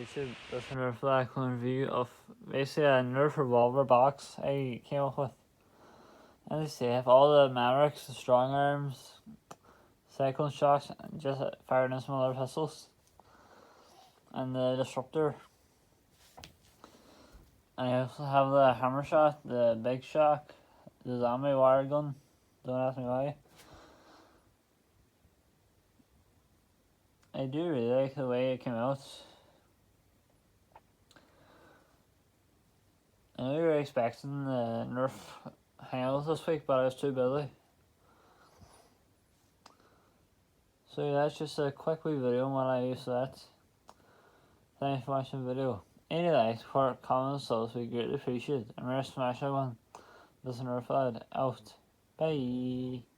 YouTube, this is a nerf black review of basically a nerf revolver box I came up with. And they have all the Mavericks, the strong arms, cyclone shocks, and just firing in some other pistols, and the disruptor. And I also have the hammer shot, the big shock, the zombie wire gun. Don't ask me why. I do really like the way it came out. I know you were expecting the nerf hangouts this week, but I was too busy. So yeah, that's just a quick wee video on what I use for that. Thanks for watching the video. Any likes, support, comments, subs we greatly appreciate. And remember to smash that one. This is Nerf out. Bye.